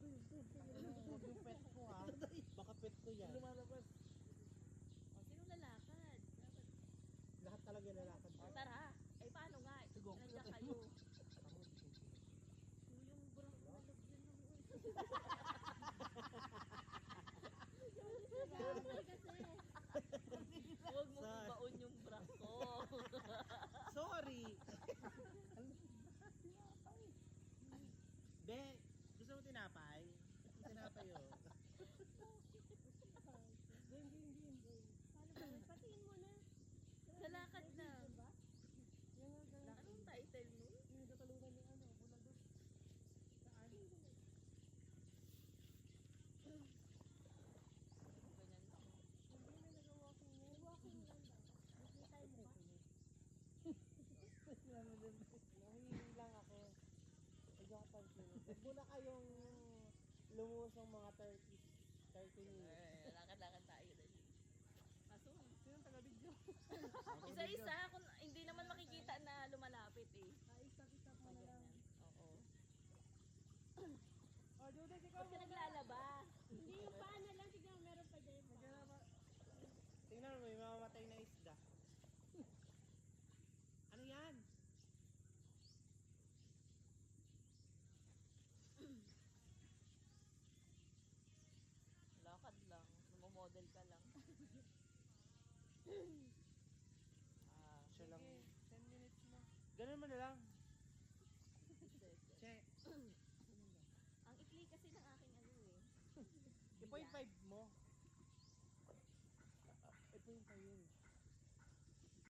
Huwag yung pet ko ha. Baka pet ko yan. Lumalabas. O, sino lalakad? Dapat. Lahat talaga lalakad. O, tara. Eh, paano nga? Sigong. Nandiyan kayo. Yung burang nalagyan ng Huwag mo ibaon yung bra ko. Sorry. Be, gusto mo tinapay? Tinapay oh. Patingin mo na. Sa lakad na. Yung Anong title nun? nagkatalunan ni ano, Bulados. Saan? Ganyan lang. Hindi na nag-walking na. Walking lang ba? Nakita mo ba? Nahihiling lang ako. Huwag ako pansin. Huwag mo na kayong lumusong mga 30 minutes. Lakad-lakad tayo dali. Kaso, Sino taga-video? isa-isa, kung hindi naman makikita na lumalapit eh. Stop mo na lang. Ganyan. Oo. O, Judas, ikaw Ba't ka naglalaba? Hindi yung paa na lang. Tignan mo, meron pa dyan. Tingnan mo, may mamamatay na isda. Ano yan? Lakad lang. Model ka lang. Siya lang. 10 minutes na. Ganun mo na lang. Che. Ang ikli kasi ng aking ano eh. I-point 5 mo. I-point 5 yun.